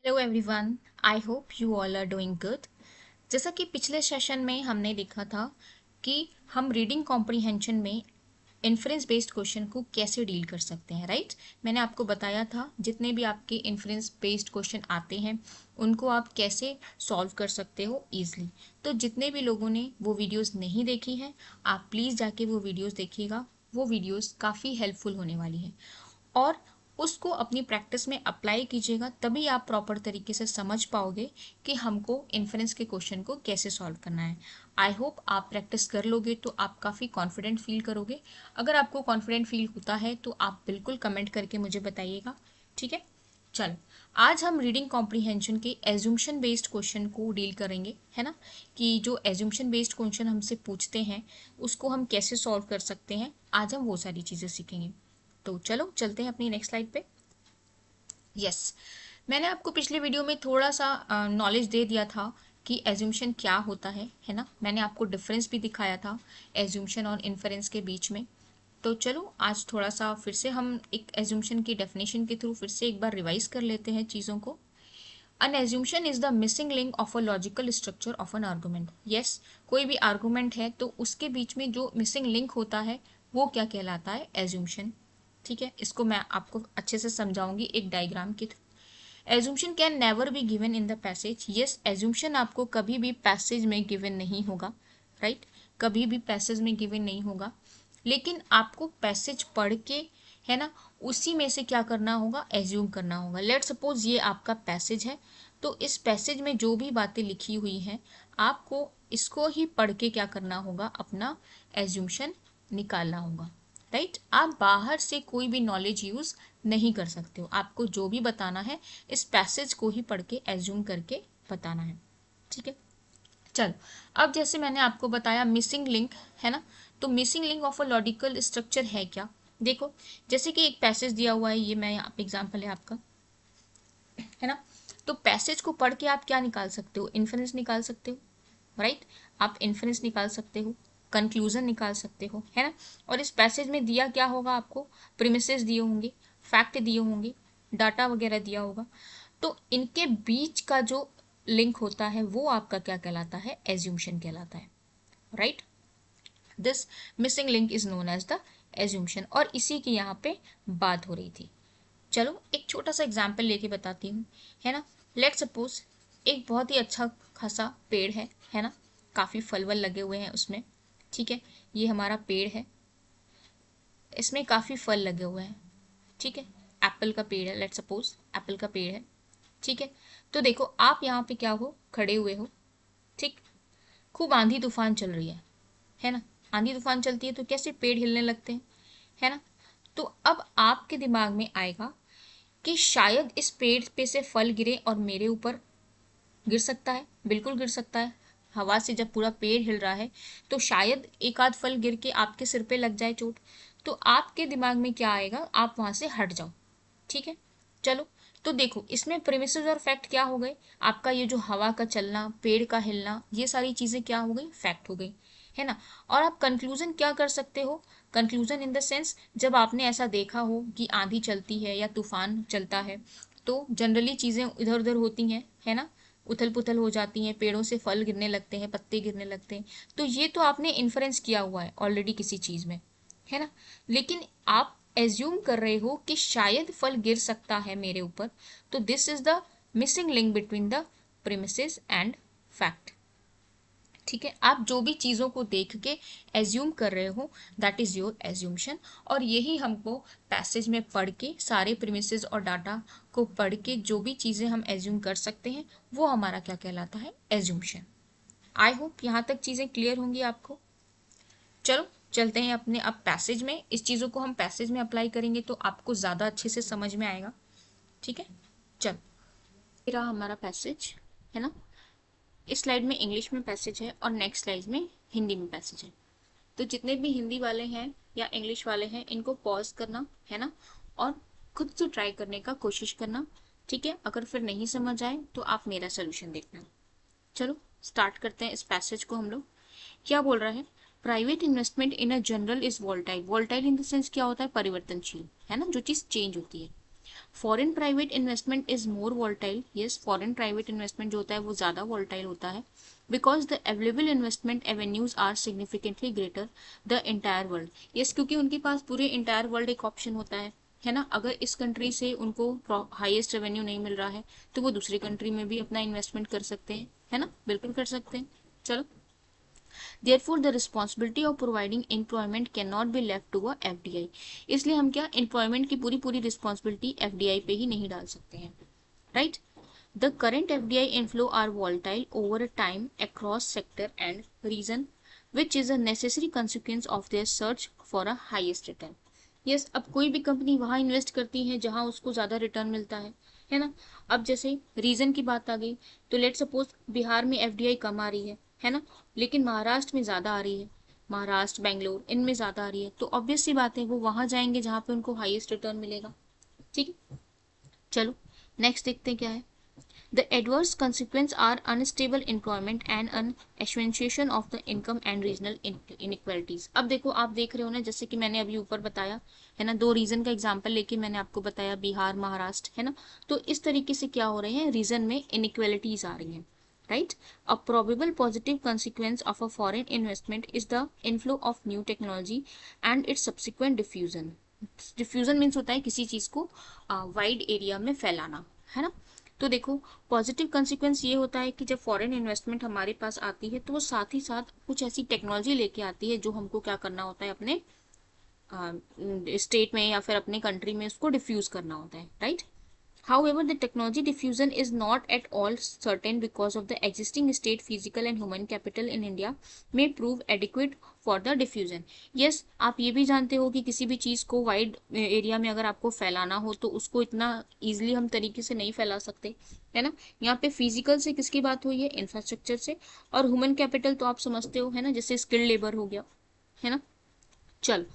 Hello everyone, I hope you all are doing good. जैसा कि पिछले सेशन में हमने देखा था कि हम रीडिंग कॉम्प्रीहेंशन में इन्फ्रेंस बेस्ड क्वेश्चन को कैसे डील कर सकते हैं, राइट। मैंने आपको बताया था जितने भी आपके इन्फ्रेंस बेस्ड क्वेश्चन आते हैं उनको आप कैसे सॉल्व कर सकते हो ईजिली। तो जितने भी लोगों ने वो वीडियोस नहीं देखी हैं, आप प्लीज़ जाके वो वीडियोस देखिएगा। वो वीडियोस काफ़ी हेल्पफुल होने वाली हैं और उसको अपनी प्रैक्टिस में अप्लाई कीजिएगा, तभी आप प्रॉपर तरीके से समझ पाओगे कि हमको इन्फ्रेंस के क्वेश्चन को कैसे सॉल्व करना है। आई होप आप प्रैक्टिस कर लोगे तो आप काफ़ी कॉन्फिडेंट फील करोगे। अगर आपको कॉन्फिडेंट फील होता है तो आप बिल्कुल कमेंट करके मुझे बताइएगा, ठीक है। चलो, आज हम रीडिंग कॉम्प्रीहेंशन के एज्यूम्शन बेस्ड क्वेश्चन को डील करेंगे, है ना। कि जो एज्यूम्शन बेस्ड क्वेश्चन हमसे पूछते हैं उसको हम कैसे सॉल्व कर सकते हैं, आज हम वो सारी चीज़ें सीखेंगे। तो चलो चलते हैं अपनी नेक्स्ट स्लाइड पे। यस, मैंने आपको पिछले वीडियो में थोड़ा सा नॉलेज दे दिया था कि एज्यूम्शन क्या होता है ना। मैंने आपको डिफरेंस भी दिखाया था एज्यूम्शन और इन्फरेंस के बीच में। तो चलो आज थोड़ा सा फिर से हम एक एज्यूम्शन की डेफिनेशन के थ्रू फिर से एक बार रिवाइज कर लेते हैं चीज़ों को। An assumption is the missing link of a logical structure of an argument. Yes, कोई भी आर्गूमेंट है तो उसके बीच में जो मिसिंग लिंक होता है वो क्या कहलाता है, एज्यूम्शन। ठीक है, इसको मैं आपको अच्छे से समझाऊंगी एक डायग्राम के through. Assumption can never be given in the passage. Yes, assumption आपको कभी भी पैसेज में गिवन नहीं होगा, राइट। कभी भी पैसेज में गिवन नहीं होगा, लेकिन आपको पैसेज पढ़ के, है ना, उसी में से क्या करना होगा, एज्यूम करना होगा। लेट सपोज ये आपका पैसेज है, तो इस पैसेज में जो भी बातें लिखी हुई हैं आपको इसको ही पढ़ के क्या करना होगा, अपना एज्यूम्शन निकालना होगा, राइट। आप बाहर से कोई भी नॉलेज यूज नहीं कर सकते हो। आपको जो भी बताना है इस पैसेज को ही पढ़ के एज्यूम करके बताना है, ठीक है। चलो, अब जैसे मैंने आपको बताया मिसिंग लिंक, है ना। तो missing link of a logical structure है क्या, देखो। जैसे कि एक पैसेज दिया हुआ है, ये मैं यहाँ पे एग्जाम्पल है आपका, है ना। तो पैसेज को पढ़ के आप क्या निकाल सकते हो, इन्फरेंस निकाल सकते हो, राइट। आप इन्फरेंस निकाल सकते हो, कंक्लूजन निकाल सकते हो, है ना। और इस पैसेज में दिया क्या होगा, आपको प्रीमिसेस दिए होंगे, फैक्ट दिए होंगे, डाटा वगैरह दिया होगा। तो इनके बीच का जो लिंक होता है वो आपका क्या कहलाता है, एज्यूम्शन कहलाता है, right. This missing link is known as the assumption, और इसी की यहाँ पे बात हो रही थी। चलो एक छोटा सा एग्जाम्पल लेके बताती हूँ, है ना। लेट सपोज एक बहुत ही अच्छा खासा पेड़ है ना। काफ़ी फल वल लगे हुए हैं उसमें, ठीक है। ये हमारा पेड़ है, इसमें काफ़ी फल लगे हुए हैं, ठीक है। एप्पल का पेड़ है, लेट सपोज एप्पल का पेड़ है, ठीक है। तो देखो आप यहाँ पे क्या हो, खड़े हुए हो, ठीक। खूब आंधी तूफान चल रही है ना। आंधी तूफान चलती है तो कैसे पेड़ हिलने लगते हैं, है ना। तो अब आपके दिमाग में आएगा कि शायद इस पेड़ पे से फल गिरे और मेरे ऊपर गिर सकता है, बिल्कुल गिर सकता है। हवा से जब पूरा पेड़ हिल रहा है तो शायद एक आध फल गिर के आपके सिर पे लग जाए चोट। तो आपके दिमाग में क्या आएगा, आप वहां से हट जाओ, ठीक है। चलो, तो देखो इसमें प्रेमिसेस और फैक्ट क्या हो गए, आपका ये जो हवा का चलना, पेड़ का हिलना, ये सारी चीजें क्या हो गई, फैक्ट हो गई, है ना। और आप कंक्लूजन क्या कर सकते हो, कंक्लूजन इन द सेंस जब आपने ऐसा देखा हो कि आंधी चलती है या तूफान चलता है तो जनरली चीजें इधर उधर होती हैं, है ना। उथल पुथल हो जाती हैं, पेड़ों से फल गिरने लगते हैं, पत्ते गिरने लगते हैं। तो ये तो आपने इन्फ्रेंस किया हुआ है ऑलरेडी किसी चीज में, है ना। लेकिन आप एज्यूम कर रहे हो कि शायद फल गिर सकता है मेरे ऊपर। तो this is the missing link between the premises and fact, ठीक है। आप जो भी चीज़ों को देख के एज्यूम कर रहे हो दैट इज़ योर एज्यूम्शन। और यही हमको पैसेज में पढ़ के, सारे प्रीमिसेस और डाटा को पढ़ के जो भी चीज़ें हम एज्यूम कर सकते हैं वो हमारा क्या कहलाता है, एज्यूम्शन। आई होप यहाँ तक चीज़ें क्लियर होंगी आपको। चलो चलते हैं अपने अब पैसेज में। इस चीज़ों को हम पैसेज में अप्लाई करेंगे तो आपको ज़्यादा अच्छे से समझ में आएगा, ठीक है। चलो, ये रहा हमारा पैसेज, है ना। इस स्लाइड में इंग्लिश में पैसेज है और नेक्स्ट स्लाइड में हिंदी में पैसेज है। तो जितने भी हिंदी वाले हैं या इंग्लिश वाले हैं इनको पॉज करना, है ना, और खुद से ट्राई करने का कोशिश करना, ठीक है। अगर फिर नहीं समझ आए तो आप मेरा सोल्यूशन देखना। चलो स्टार्ट करते हैं इस पैसेज को हम लोग। क्या बोल रहा है, private investment in a general is volatile. Volatile in the sense क्या होता है, परिवर्तनशील, है ना, जो चीज चेंज होती है। Foreign private investment is more volatile, yes foreign private investment जो होता है वो ज़्यादा वॉल्टाइल होता है, because the available investment avenues are significantly greater the entire world, yes क्योंकि उनके पास पूरे इंटायर वर्ल्ड एक ऑप्शन होता है ना। अगर इस कंट्री से उनको हाईएस्ट रेवेन्यू नहीं मिल रहा है तो वो दूसरी कंट्री में भी अपना इन्वेस्टमेंट कर सकते हैं, है ना, बिल्कुल कर सकते हैं। चलो, Therefore, the responsibility of providing employment cannot be left to a FDI. इसलिए हम क्या employment की पूरी responsibility FDI पे ही नहीं डाल सकते हैं, right? The current FDI inflow are volatile over time across sector and region, which is a necessary consequence of their search for a highest return. Yes, अब कोई भी कंपनी वहाँ इन्वेस्ट करती है जहाँ उसको ज़्यादा रिटर्न मिलता है ना। अब जैसे रीजन की बात आ गई तो लेट सपोज बिहार में FDI कम आ रही है ना, लेकिन महाराष्ट्र में ज़्यादा आ रही है, महाराष्ट्र बेंगलोर इनमें ज़्यादा आ रही है, तो ऑब्वियस सी बात है वो वहाँ जाएंगे जहाँ पे उनको हाईएस्ट रिटर्न मिलेगा। ठीक है, चलो नेक्स्ट देखते हैं क्या है। The adverse consequences are unstable employment and an accentuation of the income and regional inequalities. अब देखो, आप देख रहे हो ना, जैसे कि मैंने अभी ऊपर बताया है ना, दो रीजन का एग्जांपल लेके मैंने आपको बताया, बिहार महाराष्ट्र, है ना। तो इस तरीके से क्या हो रहे हैं, रीजन में इनइक्वालिटीज आ रही हैं, right? A probable positive consequence of a foreign investment is the inflow of new technology and its subsequent diffusion. Diffusion means होता है किसी चीज को वाइड एरिया में फैलाना, है ना। तो देखो, पॉजिटिव कंसिक्वेंस ये होता है कि जब फॉरेन इन्वेस्टमेंट हमारे पास आती है तो वो साथ ही साथ कुछ ऐसी टेक्नोलॉजी लेके आती है जो हमको क्या करना होता है, अपने स्टेट में या फिर अपने कंट्री में उसको डिफ्यूज करना होता है, right. However, the technology diffusion is not at all certain because of the existing state physical and human capital in India may prove adequate for the diffusion. Yes, आप ये भी जानते हो कि किसी भी चीज़ को वाइड एरिया में अगर आपको फैलाना हो तो उसको इतना इजीली हम तरीके से नहीं फैला सकते, है ना। यहाँ पे फिजिकल से किसकी बात हुई है, इंफ्रास्ट्रक्चर से, और ह्यूमन कैपिटल तो आप समझते हो, है ना, जैसे स्किल्ड लेबर हो गया, है ना। चल,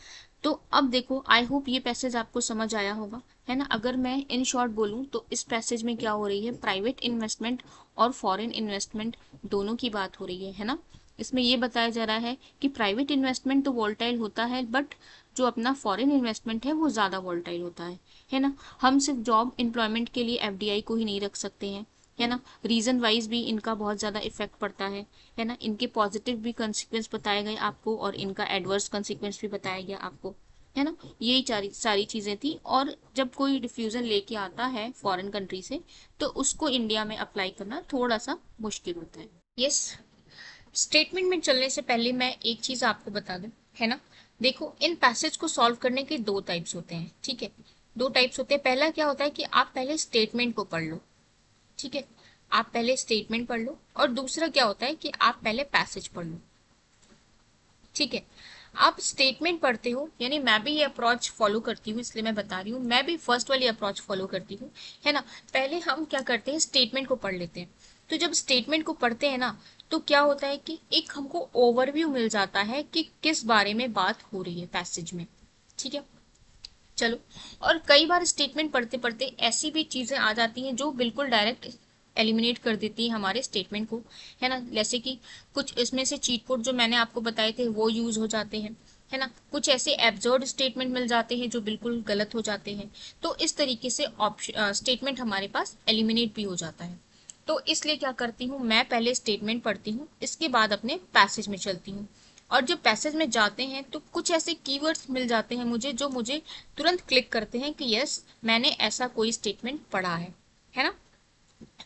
तो अब देखो, आई होप ये पैसेज आपको समझ आया होगा, है ना। अगर मैं इन शॉर्ट बोलूँ तो इस पैसेज में क्या हो रही है, प्राइवेट इन्वेस्टमेंट और फॉरेन इन्वेस्टमेंट दोनों की बात हो रही है ना। इसमें ये बताया जा रहा है कि प्राइवेट इन्वेस्टमेंट तो वोल्टाइल होता है, बट जो अपना फॉरेन इन्वेस्टमेंट है वो ज़्यादा वोल्टाइल होता है ना। हम सिर्फ जॉब एम्प्लॉयमेंट के लिए FDI को ही नहीं रख सकते हैं, है ना। रीजन वाइज भी इनका बहुत ज़्यादा इफेक्ट पड़ता है ना। इनके पॉजिटिव भी कंसिक्वेंस बताए गए आपको और इनका एडवर्स कंसिक्वेंस भी बताया गया आपको, है ना। यही सारी चीज़ें थी। और जब कोई डिफ्यूज़न लेके आता है फॉरेन कंट्री से तो उसको इंडिया में अप्लाई करना थोड़ा सा मुश्किल होता है। यस, स्टेटमेंट में चलने से पहले मैं एक चीज़ आपको बता दूं, है ना। देखो, इन पैसेज को सॉल्व करने के दो टाइप्स होते हैं, ठीक है, दो टाइप्स होते हैं। पहला क्या होता है कि आप पहले स्टेटमेंट को पढ़ लो, ठीक है, आप पहले स्टेटमेंट पढ़ लो। और दूसरा क्या होता है कि आप पहले पैसेज पढ़ लो, ठीक है। आप स्टेटमेंट पढ़ते हो, यानी मैं भी ये अप्रोच फॉलो करती हूँ, इसलिए मैं बता रही हूँ, मैं भी फर्स्ट वाली अप्रोच फॉलो करती हूँ, है ना। पहले हम क्या करते हैं, स्टेटमेंट को पढ़ लेते हैं। तो जब स्टेटमेंट को पढ़ते हैं ना तो क्या होता है कि एक हमको ओवरव्यू मिल जाता है कि किस बारे में बात हो रही है पैसेज में, ठीक है। चलो, और कई बार स्टेटमेंट पढ़ते पढ़ते ऐसी भी चीज़ें आ जाती हैं जो बिल्कुल डायरेक्ट एलिमिनेट कर देती है हमारे स्टेटमेंट को, है ना। जैसे कि कुछ इसमें से चीट कोड जो मैंने आपको बताए थे वो यूज़ हो जाते हैं, है ना। कुछ ऐसे एब्सर्ड स्टेटमेंट मिल जाते हैं जो बिल्कुल गलत हो जाते हैं। तो इस तरीके से स्टेटमेंट हमारे पास एलिमिनेट भी हो जाता है। तो इसलिए क्या करती हूँ, मैं पहले स्टेटमेंट पढ़ती हूँ, इसके बाद अपने पैसेज में चलती हूँ। और जब पैसेज में जाते हैं तो कुछ ऐसे कीवर्ड्स मिल जाते हैं मुझे जो मुझे तुरंत क्लिक करते हैं कि यस, मैंने ऐसा कोई स्टेटमेंट पढ़ा है ना।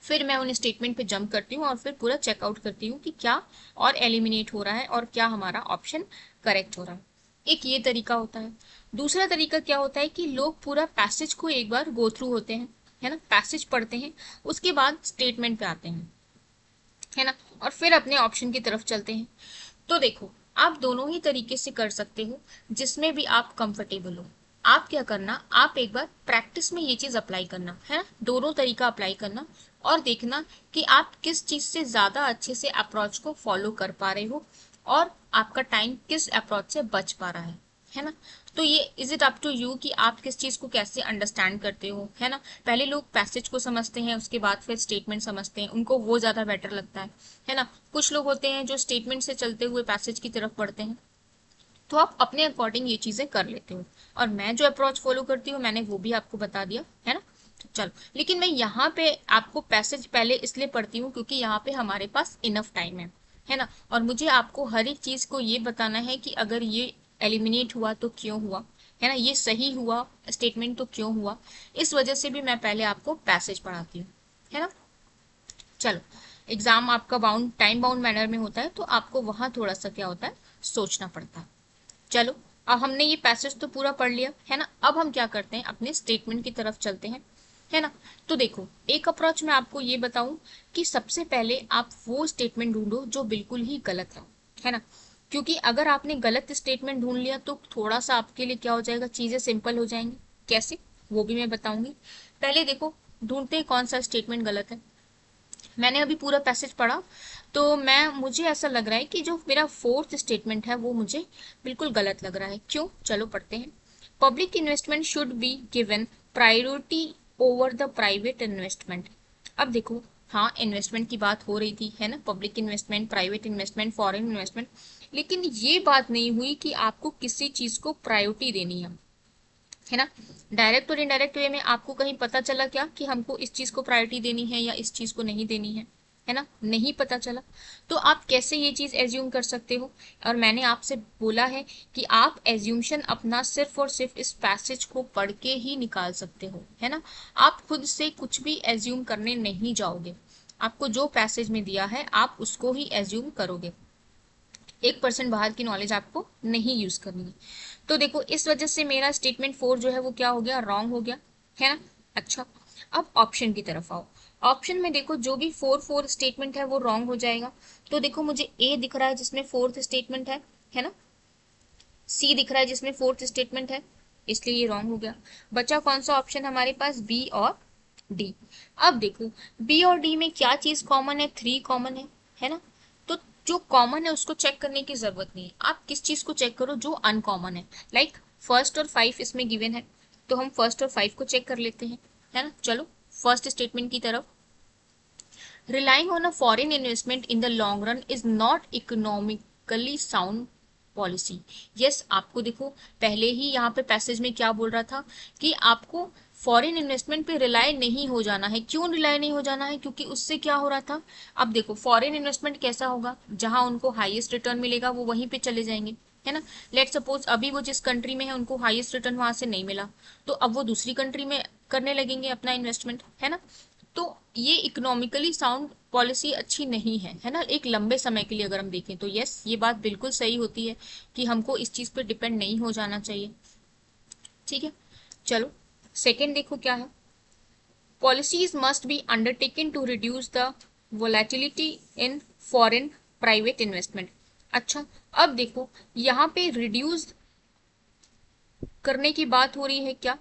फिर मैं उन स्टेटमेंट पे जंप करती हूँ और फिर पूरा चेकआउट करती हूँ कि क्या और एलिमिनेट हो रहा है और क्या हमारा ऑप्शन करेक्ट हो रहा है। एक ये तरीका होता है। दूसरा तरीका क्या होता है कि लोग पूरा पैसेज को एक बार गो थ्रू होते हैं, है ना, पैसेज पढ़ते हैं, उसके बाद स्टेटमेंट पे आते हैं, है ना, और फिर अपने ऑप्शन की तरफ चलते हैं। तो देखो, आप दोनों ही तरीके से कर सकते हो, जिसमें भी आप कंफर्टेबल हो। आप क्या करना, आप एक बार प्रैक्टिस में ये चीज अप्लाई करना, है ना, दोनों तरीका अप्लाई करना और देखना कि आप किस चीज से ज्यादा अच्छे से अप्रोच को फॉलो कर पा रहे हो और आपका टाइम किस अप्रोच से बच पा रहा है ना। तो ये is it up to you कि आप किस चीज को कैसे अंडरस्टैंड करते हो, है ना। पहले लोग पैसेज को समझते हैं, उसके बाद फिर स्टेटमेंट समझते हैं, उनको वो ज्यादा बेटर लगता है ना। कुछ लोग होते हैं जो स्टेटमेंट से चलते हुए पैसेज की तरफ बढ़ते हैं, तो आप अपने अकॉर्डिंग ये चीजें कर लेते हो, और मैं जो अप्रोच फॉलो करती हूँ मैंने वो भी आपको बता दिया है ना। चलो, लेकिन मैं यहाँ पे आपको पैसेज पहले इसलिए पढ़ती हूँ क्योंकि यहाँ पे हमारे पास इनफ टाइम है ना, और मुझे आपको हर एक चीज को ये बताना है कि अगर ये एलिमिनेट हुआ तो क्यों हुआ, है ना, ये सही हुआ स्टेटमेंट तो क्यों हुआ। इस वजह से भी मैं पहले आपको पैसेज पढ़ाती हूँ, है ना। चलो, एग्जाम आपका बाउंड टाइम बाउंड मैनर में होता है तो आपको वहां थोड़ा सा क्या होता है, सोचना पड़ता है। चलो, अब हमने ये पैसेज तो पूरा पढ़ लिया है ना, अब हम क्या करते हैं, अपने स्टेटमेंट की तरफ चलते हैं, है ना। तो देखो, एक अप्रोच मैं आपको ये बताऊं कि सबसे पहले आप वो स्टेटमेंट ढूंढो जो बिल्कुल ही गलत है ना, क्योंकि अगर आपने गलत स्टेटमेंट ढूंढ लिया तो थोड़ा सा आपके लिए क्या हो जाएगा, चीजें सिंपल हो जाएंगी। कैसे, वो भी मैं बताऊंगी। पहले देखो, ढूंढते हैं कौन सा स्टेटमेंट गलत है। मैंने अभी पूरा पैसेज पढ़ा तो मुझे ऐसा लग रहा है कि जो मेरा फोर्थ स्टेटमेंट है वो मुझे बिल्कुल गलत लग रहा है। क्यों, चलो पढ़ते हैं। Public investment should be given priority over the private investment. अब देखो, हाँ, इन्वेस्टमेंट की बात हो रही थी, है ना, public investment, private investment, foreign investment, लेकिन ये बात नहीं हुई कि आपको किसी चीज को प्रायोरिटी देनी है ना। डायरेक्ट और इनडायरेक्ट वे में आपको कहीं पता चला क्या कि हमको इस चीज को प्रायोरिटी देनी है या इस चीज को नहीं देनी है ना, नहीं पता चला। तो आप कैसे ये चीज एज्यूम कर सकते हो, और मैंने आपसे बोला है कि आप एज्यूमशन अपना सिर्फ और सिर्फ इस पैसेज को पढ़ के ही निकाल सकते हो, है ना। आप खुद से कुछ भी एज्यूम करने नहीं जाओगे, आपको जो पैसेज में दिया है आप उसको ही एज्यूम करोगे, 1% बाहर की नॉलेज आपको नहीं यूज करनी है। तो देखो, इस वजह से मेरा स्टेटमेंट 4 जो है वो क्या हो गया, रॉन्ग हो गया, है ना। अच्छा, अब ऑप्शन की तरफ आओ। ऑप्शन में देखो, जो भी 4 स्टेटमेंट है वो रॉन्ग हो जाएगा। तो देखो, मुझे ए दिख रहा है जिसमें फोर्थ स्टेटमेंट है ना, सी दिख रहा है जिसमें फोर्थ स्टेटमेंट है, इसलिए ये रॉन्ग हो गया। बचा कौन सा ऑप्शन हमारे पास, बी और डी। अब देखो, बी और डी में क्या चीज कॉमन है, 3 कॉमन है ना। तो जो कॉमन है उसको चेक करने की जरूरत नहीं है, आप किस चीज को चेक करो, जो अनकॉमन है। लाइक फर्स्ट और 5 इसमें गिवन है, तो हम फर्स्ट और 5 को चेक कर लेते हैं, है ना। चलो, फर्स्ट स्टेटमेंट की तरफ। Relying on a foreign investment in the long run is not economically sound policy. Yes, आपको देखो, पहले ही यहाँ पे पैसेज में क्या बोल रहा था कि आपको फॉरेन इन्वेस्टमेंट पे रिलाय नहीं हो जाना है। क्यों रिलाय नहीं हो जाना है, क्योंकि उससे क्या हो रहा था, अब देखो फॉरेन इन्वेस्टमेंट कैसा होगा, जहां उनको हाईएस्ट रिटर्न मिलेगा वो वहीं पे चले जाएंगे, है ना। लेट सपोज अभी वो जिस कंट्री में है उनको हाईएस्ट रिटर्न वहां से नहीं मिला, तो अब वो दूसरी कंट्री में करने लगेंगे अपना इन्वेस्टमेंट, है ना। तो ये इकोनॉमिकली साउंड पॉलिसी अच्छी नहीं है ना, एक लंबे समय के लिए अगर हम देखें तो। यस, ये बात बिल्कुल सही होती है कि हमको इस चीज पर डिपेंड नहीं हो जाना चाहिए, ठीक है। चलो, सेकेंड देखो क्या है, policies must be undertaken to reduce the volatility in foreign private investment. अच्छा, अब देखो यहाँ पे रिड्यूस करने की बात हो रही है क्या,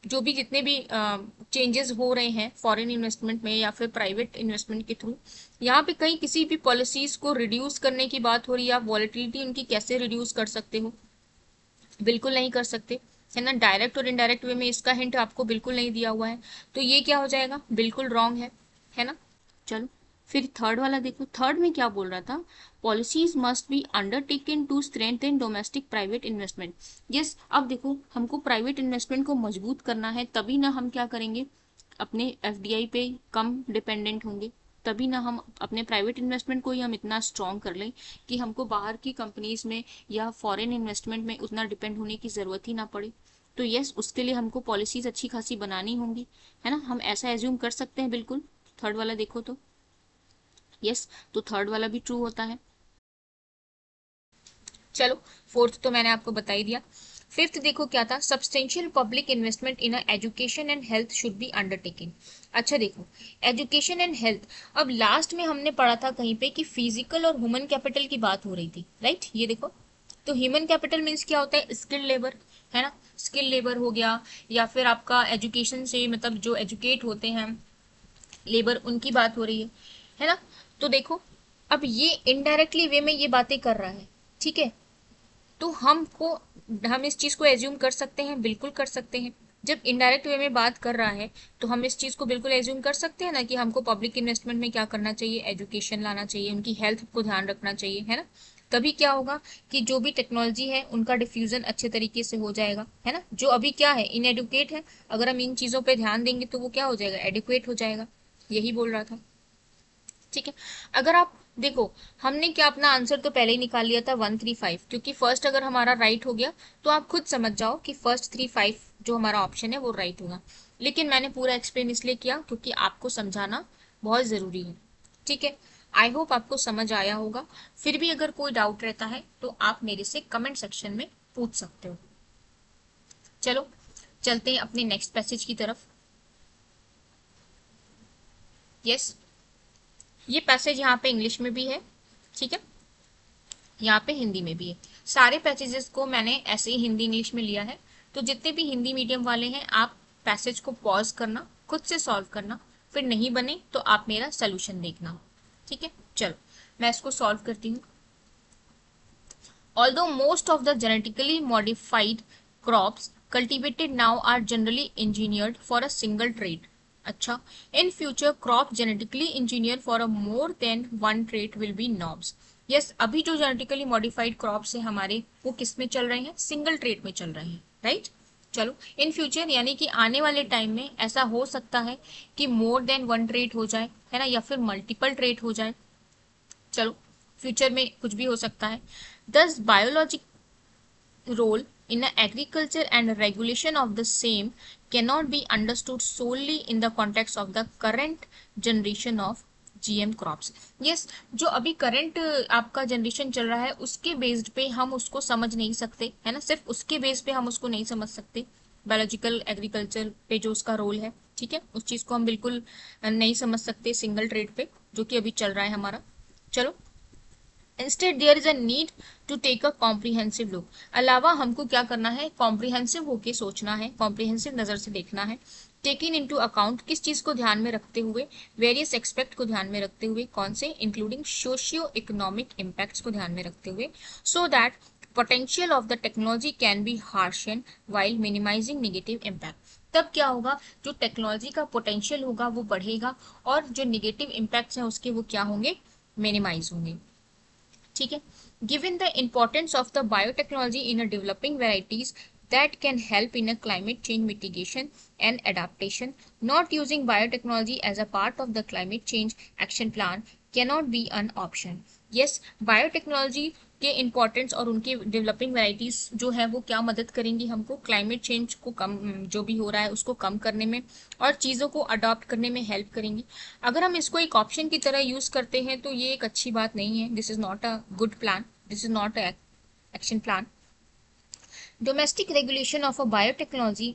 जो भी जितने भी चेंजेस हो रहे हैं फॉरेन इन्वेस्टमेंट में या फिर प्राइवेट इन्वेस्टमेंट के थ्रू, यहाँ पे कहीं किसी भी पॉलिसीज को रिड्यूस करने की बात हो रही है। आप वॉलेटिलिटी उनकी कैसे रिड्यूस कर सकते हो, बिल्कुल नहीं कर सकते, है ना। डायरेक्ट और इनडायरेक्ट वे में इसका हिंट आपको बिल्कुल नहीं दिया हुआ है, तो ये क्या हो जाएगा, बिल्कुल रॉन्ग है ना। चलो, फिर थर्ड वाला देखो, थर्ड में क्या बोल रहा था, policies must be undertaken to strengthen domestic private investment. Yes, अब देखो, हमको प्राइवेट इन्वेस्टमेंट को मजबूत करना है, तभी ना हम क्या करेंगे, अपने एफडीआई पे कम डिपेंडेंट होंगे, तभी ना हम अपने प्राइवेट इन्वेस्टमेंट को ही हम इतना स्ट्रॉन्ग कर लें कि हमको बाहर की कंपनीज में या फॉरेन इन्वेस्टमेंट में उतना डिपेंड होने की ज़रूरत ही ना पड़े। तो यस, उसके लिए हमको पॉलिसीज अच्छी खासी बनानी होंगी, है ना, हम ऐसा एज्यूम कर सकते हैं बिल्कुल। थर्ड वाला देखो तो, यस, तो थर्ड वाला भी ट्रू होता है। चलो, फोर्थ तो मैंने आपको बता ही दिया। फिफ्थ देखो क्या था, substantial public investment in education and health should be undertaking. अच्छा देखो, एजुकेशन एंड हेल्थ, अब लास्ट में हमने पढ़ा था कहीं पे कि फिजिकल और ह्यूमन कैपिटल की बात हो रही थी, राइट। ये देखो, तो ह्यूमन कैपिटल मीन्स क्या होता है, स्किल्ड लेबर, है ना, स्किल लेबर हो गया, या फिर आपका एजुकेशन से मतलब जो एजुकेट होते हैं लेबर, उनकी बात हो रही है ना। तो देखो, अब ये इनडायरेक्टली वे में ये बातें कर रहा है, ठीक है। तो हम इस चीज को एज्यूम कर सकते हैं, बिल्कुल कर सकते हैं। जब इनडायरेक्ट वे में बात कर रहा है तो हम इस चीज को बिल्कुल एज्यूम कर सकते हैं ना कि हमको पब्लिक इन्वेस्टमेंट में क्या करना चाहिए, एजुकेशन लाना चाहिए, उनकी हेल्थ को ध्यान रखना चाहिए, है ना, तभी क्या होगा कि जो भी टेक्नोलॉजी है उनका डिफ्यूजन अच्छे तरीके से हो जाएगा, है ना। जो अभी क्या है, इनएडुकेट है, अगर हम इन चीज़ों पे ध्यान देंगे तो वो क्या हो जाएगा, एडुकेट हो जाएगा। यही बोल रहा था, ठीक है। अगर आप देखो, हमने क्या अपना आंसर तो पहले ही निकाल लिया था 135, क्योंकि फर्स्ट अगर हमारा राइट हो गया तो आप खुद समझ जाओ कि फर्स्ट 35 जो हमारा ऑप्शन है वो राइट होगा। लेकिन मैंने पूरा एक्सप्लेन इसलिए किया क्योंकि आपको समझाना बहुत ज़रूरी है, ठीक है। आई होप आपको समझ आया होगा। फिर भी अगर कोई डाउट रहता है तो आप मेरे से कमेंट सेक्शन में पूछ सकते हो। चलो चलते हैं अपने नेक्स्ट पैसेज की तरफ। यस, ये पैसेज यहाँ पे इंग्लिश में भी है, ठीक है, यहाँ पे हिंदी में भी है। सारे पैसेजेस को मैंने ऐसे ही हिंदी इंग्लिश में लिया है। तो जितने भी हिंदी मीडियम वाले हैं, आप पैसेज को पॉज करना, खुद से सॉल्व करना, फिर नहीं बने तो आप मेरा सोल्यूशन देखना, ठीक है। चलो मैं इसको सॉल्व करती हूँ। Although most of the genetically modified crops cultivated now are generally engineered for a single trait. अच्छा, in future crop genetically engineered for a more than one trait will be knobs. Yes, अभी जो genetically modified crops है हमारे, वो किस में चल रहे हैं, सिंगल ट्रेट में चल रहे हैं, राइट। चलो, इन फ्यूचर यानी कि आने वाले टाइम में ऐसा हो सकता है कि मोर देन वन ट्रेट हो जाए, है ना, या फिर मल्टीपल ट्रेट हो जाए। चलो, फ्यूचर में कुछ भी हो सकता है। Thus, biological role in agriculture and regulation of the same cannot be understood solely in the context of the current generation of GM crops. Yes, जो अभी करंट आपका जनरेशन चल रहा है उसके बेस्ड पे हम उसको समझ नहीं सकते, है ना, सिर्फ उसके बेस पे हम उसको नहीं समझ सकते। बायोलॉजिकल एग्रीकल्चर पे जो उसका रोल है, ठीक है, उस चीज़ को हम बिल्कुल नहीं समझ सकते सिंगल ट्रेड पे जो कि अभी चल रहा है हमारा। चलो, instead there is a need to take a comprehensive look. अलावा हमको क्या करना है, कॉम्प्रिहेंसिव होके सोचना है, कॉम्प्रिहेंसिव नज़र से देखना है। टेकिंग इनटू अकाउंट, किस चीज़ को ध्यान में रखते हुए, वेरियस एक्सपेक्ट को ध्यान में रखते हुए, कौन से, इंक्लूडिंग सोशियो इकोनॉमिक इम्पैक्ट्स को ध्यान में रखते हुए, so that potential of the technology can be harnessed while minimising negative impact. तब क्या होगा, जो टेक्नोलॉजी का पोटेंशियल होगा वो बढ़ेगा और जो नेगेटिव इम्पैक्ट्स हैं उसके वो क्या होंगे, मिनिमाइज होंगे, ठीक है। Given the importance of the biotechnology in a developing varieties that can help in a climate change mitigation and adaptation, not using biotechnology as a part of the climate change action plan cannot be an option. Yes, biotechnology के importance और उनके developing varieties जो है वो क्या मदद करेंगी हमको क्लाइमेट चेंज को कम, जो भी हो रहा है उसको कम करने में और चीज़ों को अडॉप्ट करने में हेल्प करेंगी। अगर हम इसको एक ऑप्शन की तरह यूज़ करते हैं तो ये एक अच्छी बात नहीं है। This is not a good plan, this is not a action plan. Domestic regulation of a biotechnology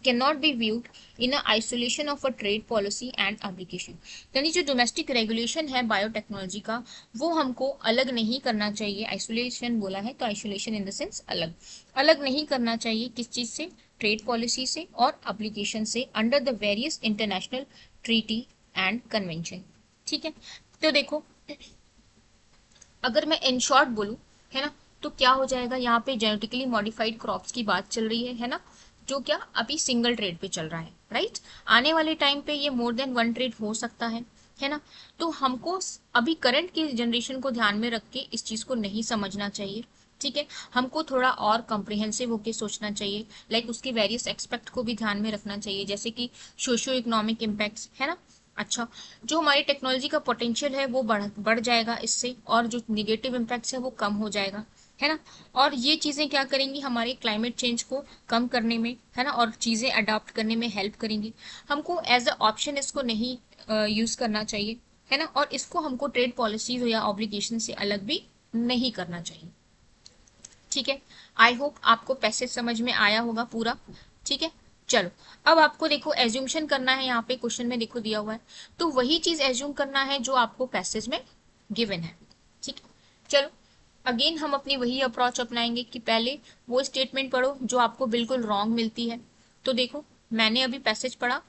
cannot be viewed in a isolation of a trade policy and application. यानी जो डोमेस्टिक रेगुलेशन है biotechnology का वो हमको अलग नहीं करना चाहिए। आइसोलेशन बोला है तो आइसोलेशन इन द सेंस अलग अलग नहीं करना चाहिए। किस चीज़ से, ट्रेड पॉलिसी से और एप्लीकेशन से under the various international treaty and convention, ठीक है। तो देखो, अगर मैं इन शॉर्ट बोलूँ, है ना, तो क्या हो जाएगा, यहाँ पे जेनेटिकली मॉडिफाइड क्रॉप्स की बात चल रही है ना, जो क्या अभी सिंगल ट्रेड पे चल रहा है, राइट। आने वाले टाइम पे ये मोर देन वन ट्रेड हो सकता है ना। तो हमको अभी करंट की जनरेशन को ध्यान में रख के इस चीज़ को नहीं समझना चाहिए, ठीक है। हमको थोड़ा और कॉम्प्रिहेंसिव होकर सोचना चाहिए, लाइक उसके वेरियस एक्सपेक्ट को भी ध्यान में रखना चाहिए, जैसे कि सोशियो इकोनॉमिक इम्पैक्ट्स, है ना। अच्छा, जो हमारी टेक्नोलॉजी का पोटेंशियल है वो बढ़ जाएगा इससे, और जो निगेटिव इम्पैक्ट्स है वो कम हो जाएगा, है ना। और ये चीज़ें क्या करेंगी, हमारे क्लाइमेट चेंज को कम करने में, है ना, और चीज़ें अडॉप्ट करने में हेल्प करेंगी। हमको एज अ ऑप्शन इसको नहीं यूज़ करना चाहिए, है ना, और इसको हमको ट्रेड पॉलिसीज या ऑब्लिगेशन से अलग भी नहीं करना चाहिए, ठीक है। आई होप आपको पैसेज समझ में आया होगा पूरा, ठीक है। चलो, अब आपको देखो एज्यूमशन करना है, यहाँ पे क्वेश्चन में देखो दिया हुआ है, तो वही चीज़ एज्यूम करना है जो आपको पैसेज में गिवन है, ठीक है। चलो, अगेन हम अपनी वही अप्रोच अपनाएंगे कि पहले वो स्टेटमेंट पढ़ो जो आपको बिल्कुल रॉन्ग मिलती है। तो देखो, मैंने अभी पैसेज पढ़ा,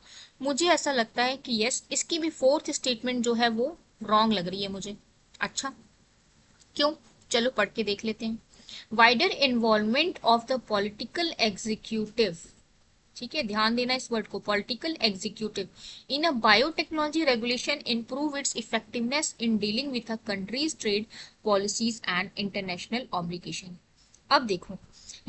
मुझे ऐसा लगता है कि यस, इसकी भी फोर्थ स्टेटमेंट जो है वो रॉन्ग लग रही है मुझे। अच्छा, क्यों, चलो पढ़ के देख लेते हैं। Wider involvement of the political executive, ठीक है, ध्यान देना इस वर्ड को, political executive in a biotechnology regulation improve it's effectiveness in dealing with a countries trade policies and international obligation. अब देखो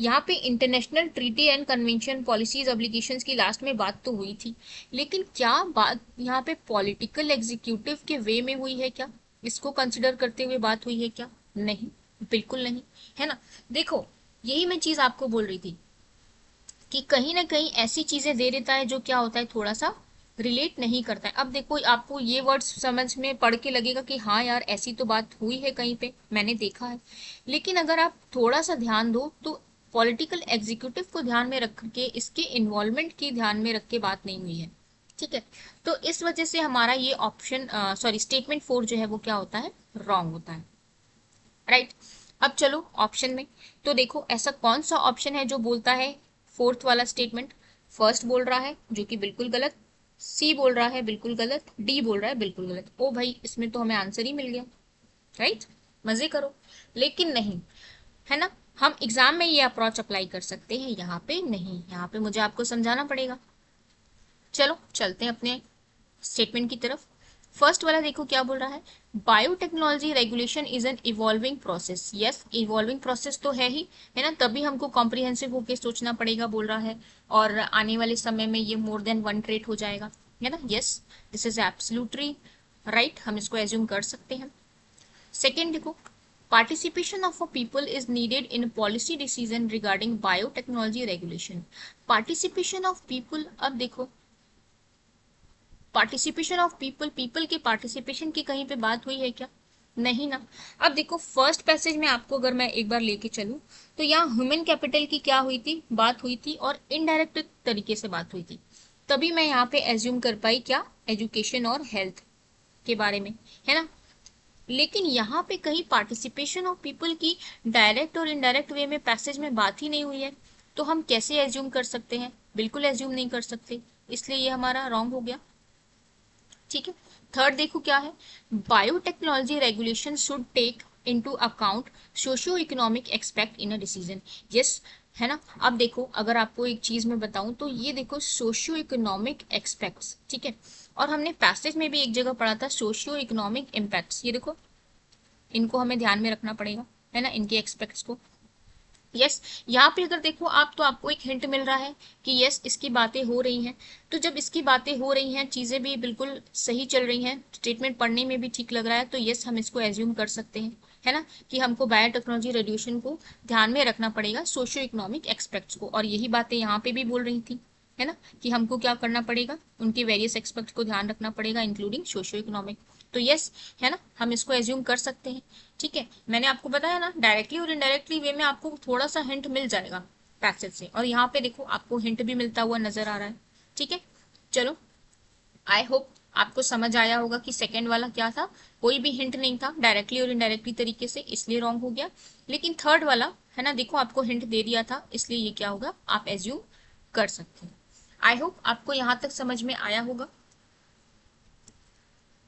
यहाँ पे international treaty and convention policies obligations की लास्ट में बात तो हुई थी, लेकिन क्या बात यहाँ पे पॉलिटिकल एग्जीक्यूटिव के वे में हुई है क्या? इसको कंसिडर करते हुए बात हुई है क्या? नहीं, बिल्कुल नहीं, है ना। देखो यही मैं चीज आपको बोल रही थी कि कहीं ना कहीं ऐसी चीजें दे देता है जो क्या होता है, थोड़ा सा रिलेट नहीं करता है। अब देखो आपको ये वर्ड्स समझ में पढ़ के लगेगा कि हाँ यार ऐसी तो बात हुई है कहीं पे, मैंने देखा है, लेकिन अगर आप थोड़ा सा ध्यान दो तो पॉलिटिकल एग्जीक्यूटिव को ध्यान में रख के, इसके इन्वॉल्वमेंट की ध्यान में रख के बात नहीं हुई है, ठीक है। तो इस वजह से हमारा ये ऑप्शन सॉरी स्टेटमेंट 4 जो है वो क्या होता है, रॉन्ग होता है, राइट। अब चलो ऑप्शन में, तो देखो ऐसा कौन सा ऑप्शन है जो बोलता है फोर्थ वाला स्टेटमेंट। फर्स्ट बोल रहा है जो कि बिल्कुल गलत, सी बोल रहा है बिल्कुल गलत, डी बोल रहा है बिल्कुल गलत। ओ भाई इसमें तो हमें आंसर ही मिल गया, राइट, मजे करो। लेकिन नहीं, है ना, हम एग्जाम में ये अप्रोच अप्लाई कर सकते हैं, यहाँ पे नहीं, यहाँ पे मुझे आपको समझाना पड़ेगा। चलो चलते हैं अपने स्टेटमेंट की तरफ। फर्स्ट वाला देखो क्या बोल रहा है, biotechnology regulation is an evolving process. Yes, evolving process तो है ही, है ना, तभी हमको कॉम्प्रिहेंसिव होके सोचना पड़ेगा बोल रहा है, और आने वाले समय में ये मोर देन वन ट्रेट हो जाएगा, है ना। Yes, this is absolutely right, हम इसको एज्यूम कर सकते हैं। सेकेंड देखो, participation of a people is needed in policy decision regarding biotechnology regulation. Participation of people, अब देखो पार्टिसिपेशन ऑफ पीपल, पीपल के पार्टिसिपेशन की कहीं पे बात हुई है क्या? नहीं ना। अब देखो फर्स्ट पैसेज में आपको अगर मैं एक बार लेके चलूं तो यहाँ ह्यूमन कैपिटल की क्या हुई थी, बात हुई थी, और इनडायरेक्ट तरीके से बात हुई थी, तभी मैं यहाँ पे एज्यूम कर पाई क्या, एजुकेशन और हेल्थ के बारे में, है ना। लेकिन यहाँ पे कहीं पार्टिसिपेशन ऑफ पीपल की डायरेक्ट और इनडायरेक्ट वे में पैसेज में बात ही नहीं हुई है, तो हम कैसे एज्यूम कर सकते हैं, बिल्कुल एज्यूम नहीं कर सकते, इसलिए ये हमारा रॉन्ग हो गया, ठीक है। थर्ड देखो क्या है, biotechnology regulation should take into account socio economic expect in a decision. Yes, है ना। अब देखो अगर आपको एक चीज मैं बताऊं तो ये देखो सोशियो इकोनॉमिक एक्सपेक्ट्स, ठीक है, और हमने पैसेज में भी एक जगह पढ़ा था सोशियो इकोनॉमिक इम्पैक्ट्स, ये देखो इनको हमें ध्यान में रखना पड़ेगा, है ना, इनके एक्सपेक्ट्स को। यस, यहाँ पे अगर देखो आप तो आपको एक हिंट मिल रहा है कि यस इसकी बातें हो रही हैं, तो जब इसकी बातें हो रही हैं, चीजें भी बिल्कुल सही चल रही हैं, स्टेटमेंट पढ़ने में भी ठीक लग रहा है, तो यस हम इसको एज्यूम कर सकते हैं, है ना, कि हमको बायोटेक्नोलॉजी रेडिएशन को ध्यान में रखना पड़ेगा, सोशियो इकोनॉमिक एक्सपेक्ट्स को, और यही बातें यहाँ पे भी बोल रही थी, है ना, कि हमको क्या करना पड़ेगा, उनके वेरियस एक्सपेक्ट को ध्यान रखना पड़ेगा इंक्लूडिंग सोशियो इकोनॉमिक, तो यस, है ना, हम इसको एज्यूम कर सकते हैं, ठीक है। मैंने आपको बताया ना डायरेक्टली और इनडायरेक्टली वे में आपको थोड़ा सा हिंट मिल जाएगा पैसेज से, और यहाँ पे देखो आपको हिंट भी मिलता हुआ नजर आ रहा है, ठीक है। चलो आई होप आपको समझ आया होगा कि सेकेंड वाला क्या था, कोई भी हिंट नहीं था डायरेक्टली और इनडायरेक्टली तरीके से, इसलिए रॉन्ग हो गया। लेकिन थर्ड वाला है ना, देखो आपको हिंट दे दिया था, इसलिए ये क्या होगा, आप एज्यूम कर सकते हैं। आई होप आपको यहाँ तक समझ में आया होगा।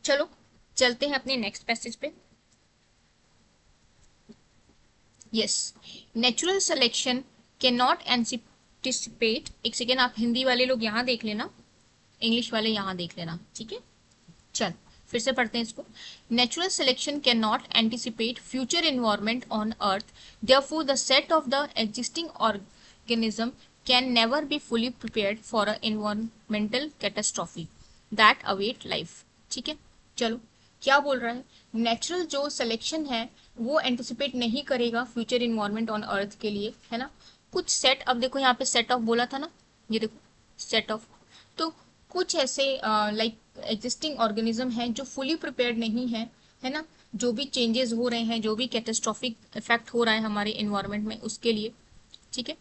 चलो चलते हैं अपने नेक्स्ट पैसेज पे। Yes, natural selection can not anticipate, एक सेकेंड आप हिंदी वाले लोग यहाँ देख लेना, इंग्लिश वाले यहाँ देख लेना, ठीक है। चल फिर से पढ़ते हैं इसको। Natural selection can not anticipate future environment on earth, therefore the set of the existing organism can never be fully prepared for a environmental catastrophe that await life, ठीक है। चलो क्या बोल रहा है, नेचुरल जो सिलेक्शन है वो एंटिसिपेट नहीं करेगा फ्यूचर इन्वायरमेंट ऑन अर्थ के लिए, है ना, कुछ सेट, अब देखो यहाँ पे सेट ऑफ बोला था ना, ये देखो सेट ऑफ, तो कुछ ऐसे लाइक एग्जिस्टिंग ऑर्गेनिज्म हैं जो फुली प्रिपेयर्ड नहीं है ना, जो भी चेंजेस हो रहे हैं, जो भी कैटास्ट्रॉफिक इफेक्ट हो रहा है हमारे इन्वायरमेंट में उसके लिए, ठीक है।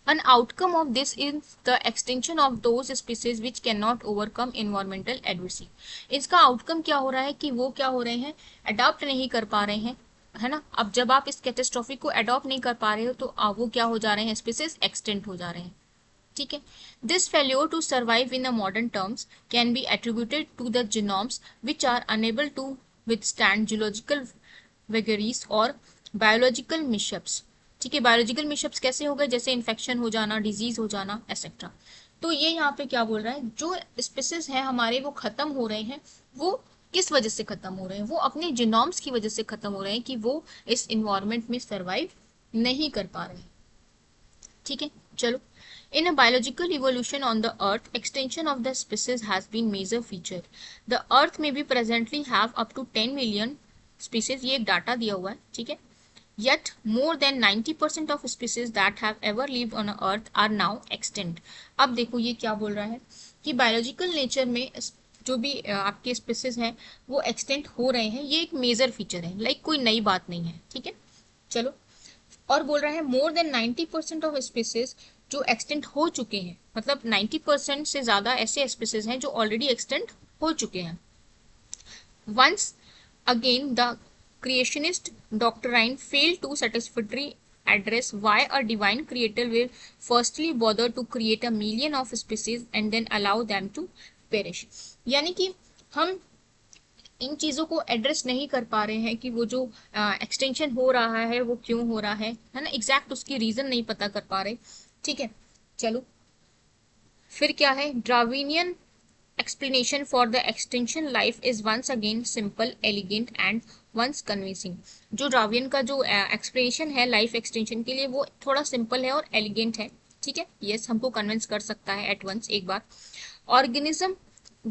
An outcome of this is the extinction of those species which cannot overcome environmental adversity. इसका आउटकम क्या हो रहा है कि वो क्या हो रहे हैं, अडॉप्ट नहीं कर पा रहे हैं, है ना। अब जब आप इस कैटास्ट्रॉफी को अडॉप्ट नहीं कर पा रहे हो तो वो क्या हो जा रहे हैं, स्पीसीज एक्सटेंट हो जा रहे हैं, ठीक है। This failure to survive in the modern terms can be attributed to the genomes which are unable to withstand geological vagaries और बायोलॉजिकल मिशअप्स, ठीक है, बायोलॉजिकल मिशअप्स कैसे हो गए, जैसे इन्फेक्शन हो जाना, डिजीज हो जाना, एक्सेट्रा। तो ये यहाँ पे क्या बोल रहा है, जो स्पीसीज हैं हमारे वो खत्म हो रहे हैं, वो किस वजह से खत्म हो रहे हैं, वो अपने जीनोम्स की वजह से खत्म हो रहे हैं कि वो इस इन्वायरमेंट में सर्वाइव नहीं कर पा रहे हैं। ठीक है, चलो। In a biological evolution on the earth, extinction of the species has been major feature. The earth may be presently have up to 10 million species, ये एक डाटा दिया हुआ है, ठीक है। Yet more than 90% of species that have ever lived on earth are now extinct. अब देखो ये क्या बोल रहा है कि बायोलॉजिकल नेचर में जो भी आपके स्पीसीज हैं वो एक्सटेंट हो रहे हैं, ये एक मेजर फीचर है, लाइक कोई नई बात नहीं है, ठीक है। चलो, और बोल रहा है मोर देन 90% ऑफ स्पीसीज जो एक्सटेंट हो चुके हैं, मतलब 90% से ज्यादा ऐसे स्पीसीज हैं जो ऑलरेडी एक्सटेंट हो चुके हैं। Once again the creationist doctrine failed to satisfactorily address why a divine creator will firstly bother to create a million of species and then allow them to perish। यानी कि हम इन चीजों को एड्रेस नहीं कर पा रहे हैं कि वो जो एक्सटेंशन हो रहा है वो क्यों हो रहा है ना, एग्जैक्ट उसकी रीजन नहीं पता कर पा रहे, ठीक है। चलो, फिर क्या है, ड्राविनियन explanation for the extinction life is once again simple, elegant and once convincing। जो डार्विन का जो एक्सप्लेनेशन है लाइफ एक्सटेंशन के लिए वो थोड़ा सिंपल है और एलिगेंट है, ठीक है। यस, हमको कन्विंस कर सकता है एट वंस एक बार। Organism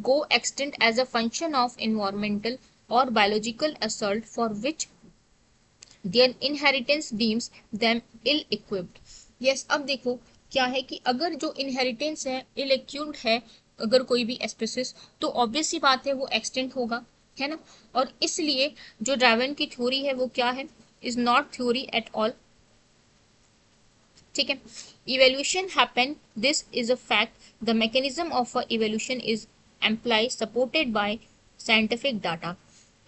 go extinct as a function of environmental or biological assault for which their inheritance deems them ill equipped। yes, अब देखो क्या है कि अगर जो इनहेरिटेंस है इल इक्विप्ड है, अगर कोई भी स्पीसीज, तो ऑब्वियस सी बात है वो एक्सटेंट होगा, है ना। और इसलिए जो डार्विन की थ्योरी है वो क्या है, is not theory at all, ठीक है। Evolution happen, this is a fact, the mechanism of a evolution is employee supported by scientific data.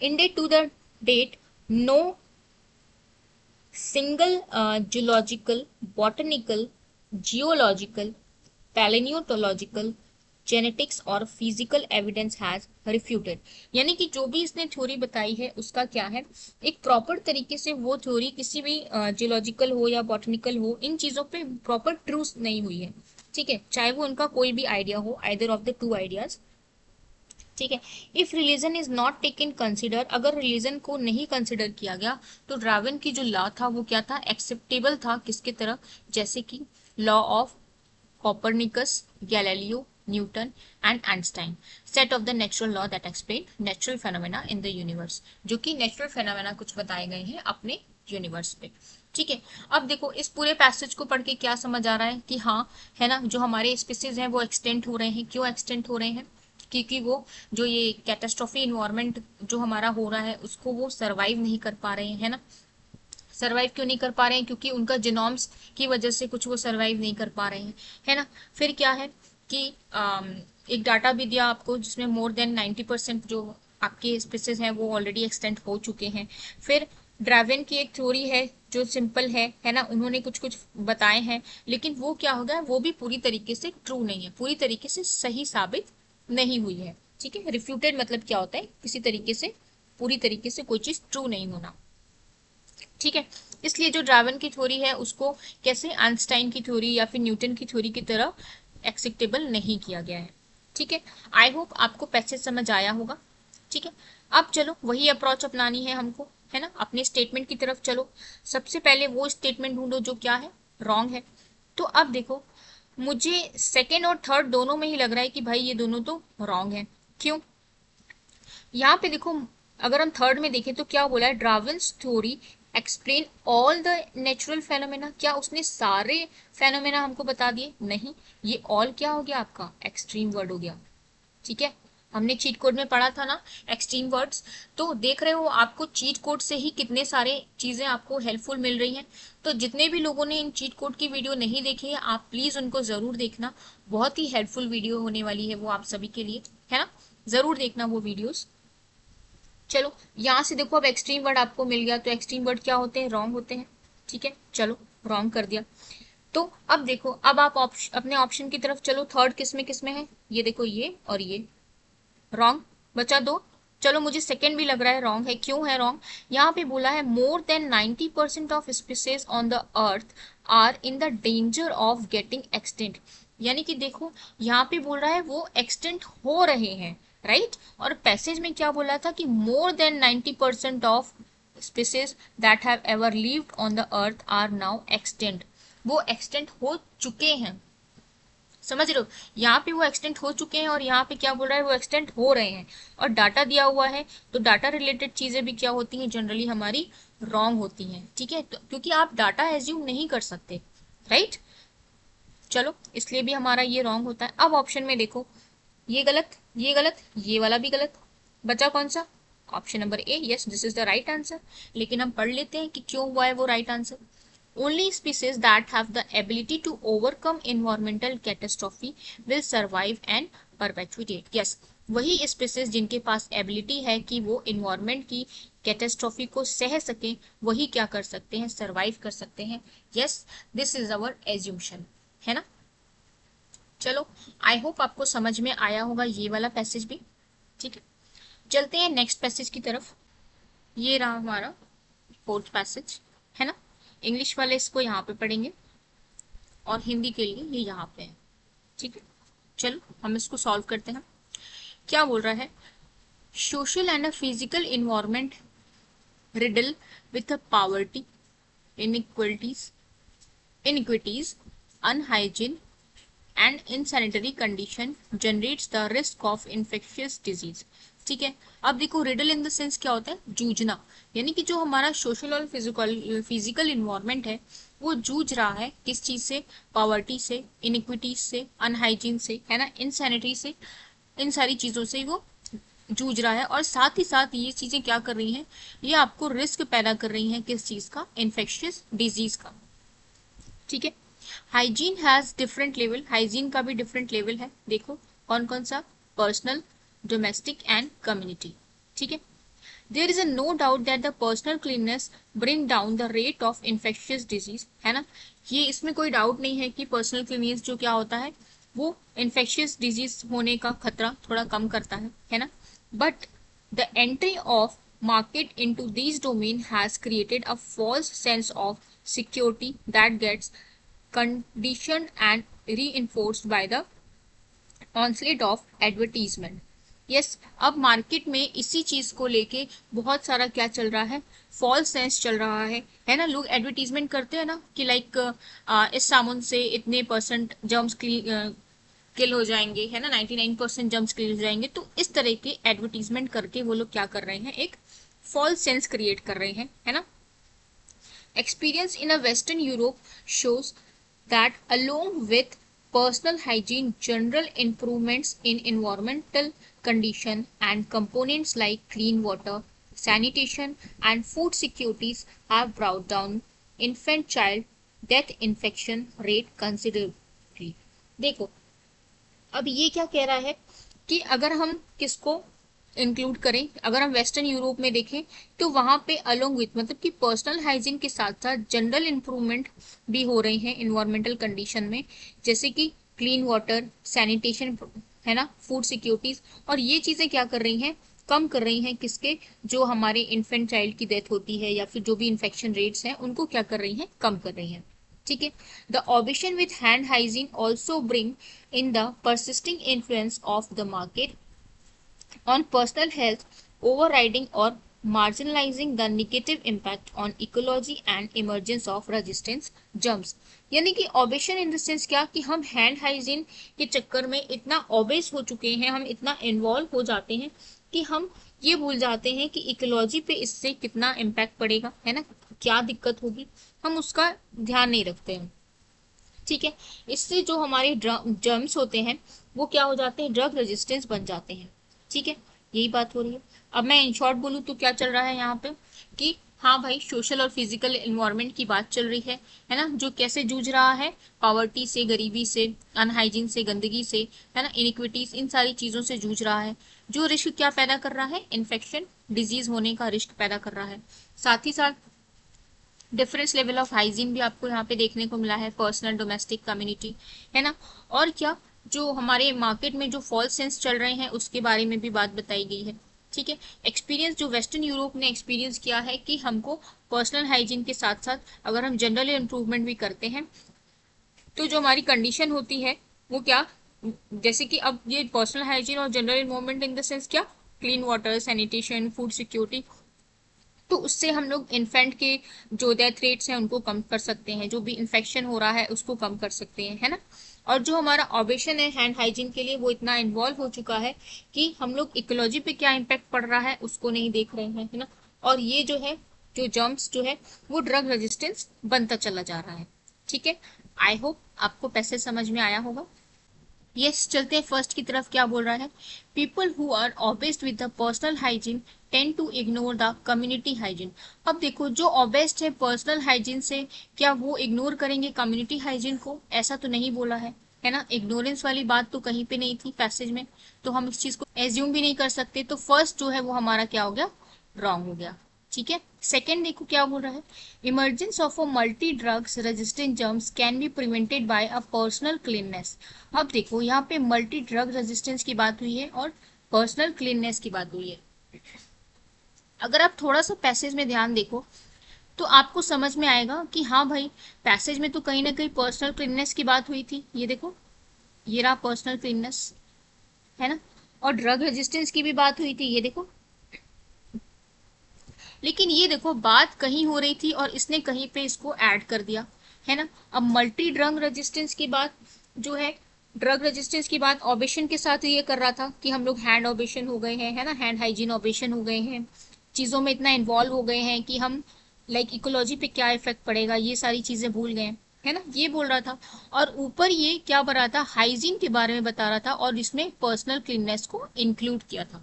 Indeed, to the date, no single geological, botanical, geological, paleontological, genetics और physical evidence has refuted. यानी कि जो भी इसने theory बताई है उसका क्या है, एक प्रॉपर तरीके से वो थ्योरी किसी भी जियोलॉजिकल हो या बॉटनिकल हो, इन चीजों पे प्रॉपर ट्रूथ नहीं हुई है, ठीक है, चाहे वो उनका कोई भी आइडिया हो, either of the two ideas, ठीक है। If religion is not taken consider, अगर रिलीजन को नहीं कंसिडर किया गया तो डार्विन की जो लॉ था वो क्या था, एक्सेप्टेबल था किसके तरह, जैसे कि law of Copernicus, Galileo, Newton and Einstein, set of the natural law that explain natural phenomena in the universe, जो कि नेचुरल फेनोमेना कुछ बताए गए हैं अपने यूनिवर्स पे, ठीक है। अब देखो इस पूरे पैसेज को पढ़ के क्या समझ आ रहा है कि हाँ, है ना, जो हमारे स्पीसीज हैं वो एक्सटेंट हो रहे हैं, क्यों एक्सटेंट हो रहे हैं, क्योंकि वो जो ये कैटास्ट्रोफी इन्वायरमेंट जो हमारा हो रहा है उसको वो सरवाइव नहीं कर पा रहे हैं, है ना। सरवाइव क्यों नहीं कर पा रहे हैं, क्योंकि उनका जीनोम्स की वजह से कुछ वो सरवाइव नहीं कर पा रहे हैं, है ना। फिर क्या है कि एक डाटा भी दिया आपको जिसमें मोर देन 90% जो आपके स्पीसीज हैं वो ऑलरेडी एक्सटेंट हो चुके हैं। फिर डार्विन की एक थ्योरी है जो सिंपल है ना, उन्होंने कुछ कुछ बताए हैं, लेकिन वो क्या होगा, वो भी पूरी तरीके से ट्रू नहीं है, पूरी तरीके से सही साबित नहीं हुई है, ठीक है। रिफ्यूटेड मतलब क्या होता है, किसी तरीके से पूरी तरीके से कोई चीज ट्रू नहीं होना, ठीक है। इसलिए जो डार्विन की थ्योरी है उसको कैसे आइंस्टाइन की थ्योरी या फिर न्यूटन की थ्योरी की तरह एक्सेप्टेबल नहीं किया गया है, ठीक है। आई होप आपको पैसेज समझ आया होगा, ठीक है। अब चलो वही अप्रोच अपनानी है हमको, है ना, अपने स्टेटमेंट की तरफ चलो। सबसे पहले वो स्टेटमेंट ढूंढो जो क्या है, रॉन्ग है। तो अब देखो मुझे सेकेंड और थर्ड दोनों में ही लग रहा है कि भाई ये दोनों तो रॉन्ग है। क्यों, यहाँ पे देखो अगर हम थर्ड में देखें तो क्या बोला है, Darwin's theory explain all the natural phenomena, क्या उसने सारे फेनोमेना हमको बता दिए, नहीं। ये ऑल क्या हो गया, आपका एक्सट्रीम वर्ड हो गया, ठीक है। हमने चीट कोड में पढ़ा था ना एक्सट्रीम वर्ड्स, तो देख रहे हो आपको चीट कोड से ही कितने सारे चीजें आपको हेल्पफुल मिल रही हैं। तो जितने भी लोगों ने इन चीट कोड की वीडियो नहीं देखी है आप प्लीज उनको जरूर देखना, बहुत ही हेल्पफुल वीडियो होने वाली है वो आप सभी के लिए, है ना, जरूर देखना वो वीडियोस। चलो यहाँ से देखो अब एक्सट्रीम वर्ड आपको मिल गया, तो एक्सट्रीम वर्ड क्या होते हैं, रॉन्ग होते हैं, ठीक है। चलो रॉन्ग कर दिया, तो अब देखो अब आप अपने ऑप्शन की तरफ चलो, थर्ड किस में है, ये देखो ये और ये रॉन्ग, बचा दो। चलो मुझे सेकंड भी लग रहा है रॉन्ग है। क्यों है रॉन्ग? यहाँ पे बोला है more than 90% of species on the earth are in the danger of getting extinct. यानी कि देखो यहाँ पे बोल रहा है वो एक्सटेंट हो रहे हैं, राइट। और पैसेज में क्या बोला था कि more than 90% of species that have ever lived on the earth are now extinct. वो एक्सटेंट हो चुके हैं, समझ रहे हो? यहाँ पे वो एक्सटेंट हो चुके हैं और यहाँ पे क्या बोल रहा है वो एक्सटेंट हो रहे हैं। और डाटा दिया हुआ है तो डाटा रिलेटेड चीजें भी क्या होती हैं, जनरली हमारी रॉन्ग होती हैं, ठीक है। तो क्योंकि आप डाटा एज्यूम नहीं कर सकते, राइट। चलो इसलिए भी हमारा ये रॉन्ग होता है। अब ऑप्शन में देखो, ये गलत, ये गलत, ये वाला भी गलत, बचा कौन सा? Option number A, yes this is the right answer. लेकिन हम पढ़ लेते हैं कि क्यों हुआ है वो right answer. Only species that have the ability to overcome environmental catastrophe will survive and perpetuate. Yes, वही स्पीसीज जिनके पास एबिलिटी है कि वो इन्वायरमेंट की कैटेस्ट्रॉफी को सह सके, वही क्या कर सकते हैं, सरवाइव कर सकते हैं। Yes, this is our assumption, है ना। चलो आई होप आपको समझ में आया होगा ये वाला पैसेज भी, ठीक है। चलते हैं नेक्स्ट पैसेज की तरफ। ये रहा हमारा फोर्थ पैसेज, है ना। इंग्लिश वाले इसको यहाँ पे पढ़ेंगे और हिंदी के लिए ये यहाँ पे है, ठीक है। चलो हम इसको सॉल्व करते हैं। क्या बोल रहा है? Social and physical environment riddle with poverty, inequities, unhygiene and insanitary condition generates the risk of infectious disease। ठीक है। अब देखो रिडल इन द सेंस क्या होता है, जूझना। यानी कि जो हमारा सोशल और फिजिकल इन्वायरमेंट है वो जूझ रहा है किस चीज से? पॉवर्टी से, इनिक्विटीज से, अनहाइजीन से, है ना, इनसैनिटरी से, इन सारी चीजों से वो जूझ रहा है। और साथ ही साथ ये चीजें क्या कर रही हैं, ये आपको रिस्क पैदा कर रही हैं किस चीज का? इन्फेक्शियस डिजीज का, ठीक है। Hygiene has different level, hygiene का भी डिफरेंट लेवल है। देखो कौन कौन सा? पर्सनल, डोमेस्टिक एंड कम्युनिटी, ठीक है। There is a no doubt that the personal cleanliness bring down the rate of infectious disease, है ना। ये इसमें कोई डाउट नहीं है कि पर्सनल क्लीननेस जो क्या होता है वो इन्फेक्शियस डिजीज होने का खतरा थोड़ा कम करता है ना। But the entry of market into these domain has created a false sense of security that gets conditioned and reinforced by the onslaught of advertisement। Yes, अब मार्केट में इसी चीज को लेके बहुत सारा क्या चल रहा है, फॉल्स सेंस चल रहा है ना। लोग एडवर्टीजमेंट करते हैं ना कि लाइक इस साबुन से इतने परसेंट जर्म्स किल हो जाएंगे, है ना, 99% जर्म्स किल हो जाएंगे। तो इस तरह के एडवर्टीजमेंट करके वो लोग क्या कर रहे हैं, एक फॉल्स सेंस क्रिएट कर रहे हैं, है ना। Experience in a western Europe shows that along with personal hygiene, general improvements in environmental condition and components like clean water, sanitation and food securities have brought down infant child death infection rate considerably। देखो अब ये क्या कह रहा है कि अगर हम किसको इंक्लूड करें, अगर हम वेस्टर्न यूरोप में देखें तो वहां पे अलोंग विथ मतलब कि पर्सनल हाइजीन के साथ साथ जनरल इंप्रूवमेंट भी हो रहे हैं इन्वायरमेंटल कंडीशन में, जैसे कि क्लीन वाटर, सैनिटेशन, है ना, फूड सिक्योरिटीज। और ये चीजें क्या कर रही हैं, कम कर रही हैं किसके? जो हमारे इन्फेंट चाइल्ड की डेथ होती है या फिर जो भी इन्फेक्शन रेट्स हैं उनको क्या कर रही हैं, कम कर रही हैं, ठीक है। The obsession with hand hygiene also bring in the persisting influence of the market on personal health, overriding or marginalizing the negative impact on ecology and emergence of resistance germs। यानी कि ओबेशन इन द सेंस क्या कि हम hand hygiene के चक्कर में इतना OBCs हो चुके हैं, हम इतना इन्वॉल्व हो जाते हैं कि हम ये भूल जाते हैं कि इकोलॉजी पे इससे कितना इम्पैक्ट पड़ेगा, है ना, क्या दिक्कत होगी, हम उसका ध्यान नहीं रखते हैं, ठीक है। इससे जो हमारे जर्म्स होते हैं वो क्या हो जाते हैं, ड्रग रेजिस्टेंस बन जाते हैं, ठीक है। यही बात हो रही है। अब मैं इन शॉर्ट बोलूँ तो क्या चल रहा है यहाँ पे कि हाँ भाई सोशल और फिजिकल इन्वायरमेंट की बात चल रही है ना, जो कैसे जूझ रहा है, पॉवर्टी से, गरीबी से, अनहाइजीन से, गंदगी से, है ना, इनिक्विटीज, इन सारी चीजों से जूझ रहा है। जो रिस्क क्या पैदा कर रहा है, इन्फेक्शन डिजीज होने का रिस्क पैदा कर रहा है। साथ ही साथ डिफरेंस लेवल ऑफ हाइजीन भी आपको यहाँ पे देखने को मिला है, पर्सनल, डोमेस्टिक, कम्युनिटी, है ना। और क्या, जो हमारे मार्केट में जो फॉल्स सेंस चल रहे हैं उसके बारे में भी बात बताई गई है, ठीक है। एक्सपीरियंस जो वेस्टर्न यूरोप ने एक्सपीरियंस किया है कि हमको पर्सनल हाइजीन के साथ साथ अगर हम जनरल इम्प्रूवमेंट भी करते हैं तो जो हमारी कंडीशन होती है वो क्या, जैसे कि अब ये पर्सनल हाइजीन और general environment in the sense क्या, clean water, sanitation, food security, तो उससे हम लोग इन्फेंट के जो डेथ रेट्स हैं उनको कम कर सकते हैं, जो भी इन्फेक्शन हो रहा है उसको कम कर सकते हैं, है ना। और जो हमारा ऑब्जेक्शन है हैंड हाइजीन के लिए वो इतना इन्वॉल्व हो चुका है कि हम लोग इकोलॉजी पे क्या इम्पैक्ट पड़ रहा है उसको नहीं देख रहे हैं, है ना। और ये जो है जो जर्म्स जो है वो ड्रग रेजिस्टेंस बनता चला जा रहा है। ठीक है, आई होप आपको पैसे समझ में आया होगा। यस, चलते हैं फर्स्ट की तरफ। क्या बोल रहा है, people who are obsessed with the personal hygiene tend to ignore the community hygiene. अब देखो जो ऑब्सेस्ड है पर्सनल हाइजीन से, क्या वो इग्नोर करेंगे कम्युनिटी हाइजीन को? ऐसा तो नहीं बोला है ना। इग्नोरेंस वाली बात तो कहीं पे नहीं थी पैसेज में, तो हम इस चीज को एज्यूम भी नहीं कर सकते। तो फर्स्ट जो है वो हमारा क्या हो गया, रॉन्ग हो गया। ठीक है, सेकेंड देखो क्या बोल रहा है, emergence of a multi drugs resistant germs can be prevented by a personal cleanliness. अब देखो यहाँ पे मल्टी ड्रग रेजिस्टेंस की बात हुई है और पर्सनल क्लीननेस की बात हुई है। अगर आप थोड़ा सा पैसेज में ध्यान देखो तो आपको समझ में आएगा कि हाँ भाई, पैसेज में तो कहीं ना कहीं पर्सनल क्लीननेस की बात हुई थी। ये देखो, ये रहा पर्सनल क्लीननेस, है ना। और ड्रग रेजिस्टेंस की भी बात हुई थी, ये देखो। लेकिन ये देखो बात कहीं हो रही थी और इसने कहीं पे इसको ऐड कर दिया, है ना। अब मल्टी ड्रग रेजिस्टेंस की बात जो है, ड्रग रेजिस्टेंस की बात ऑब्जेक्शन के साथ ये कर रहा था कि हम लोग हैंड ऑब्जेक्शन हो गए हैं, है ना, हैंड हाइजीन ऑब्जेक्शन हो गए हैं, चीज़ों में इतना इन्वॉल्व हो गए हैं कि हम लाइक इकोलॉजी पे क्या इफेक्ट पड़ेगा ये सारी चीज़ें भूल गए, है ना, ये बोल रहा था। और ऊपर ये क्या बता रहा था, हाइजीन के बारे में बता रहा था और इसमें पर्सनल क्लीननेस को इंक्लूड किया था।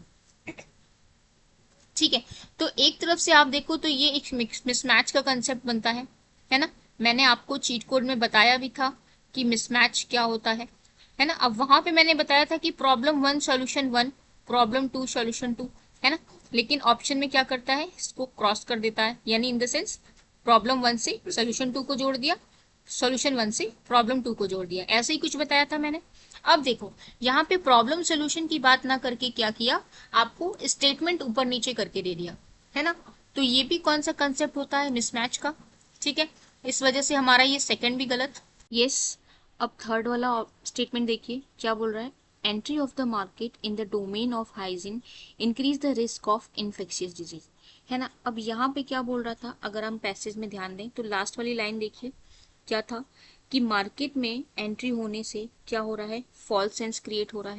ठीक है, तो एक तरफ से आप देखो तो ये एक मिसमैच का कंसेप्ट बनता है ना। मैंने आपको चीट कोड में बताया भी था कि मिसमैच क्या होता है ना। अब वहां पे मैंने बताया था कि प्रॉब्लम 1 सॉल्यूशन 1, प्रॉब्लम 2 सॉल्यूशन 2, है ना। लेकिन ऑप्शन में क्या करता है, इसको क्रॉस कर देता है, यानी इन द सेंस प्रॉब्लम 1 से सॉल्यूशन 2 को जोड़ दिया, सॉल्यूशन 1 से प्रॉब्लम 2 को जोड़ दिया, ऐसे ही कुछ बताया था मैंने। अब देखो यहाँ पे प्रॉब्लम सोल्यूशन की बात ना करके क्या किया, आपको स्टेटमेंट ऊपर नीचे करके दे दिया, है ना। तो ये भी कौन सा कंसेप्ट होता है, मिसमैच का। ठीक है, इस वजह से हमारा ये सेकंड भी गलत। यस, अब थर्ड वाला स्टेटमेंट देखिए क्या बोल रहा है, entry of the market in the domain of hygiene increase the risk of infectious disease, है ना। अब यहाँ पे क्या बोल रहा था, अगर हम पैसेज में ध्यान दें तो लास्ट वाली लाइन देखिए क्या था, कि मार्केट में एंट्री होने से क्या हो रहा है, फॉल्स सेंस क्रिएट हो रहा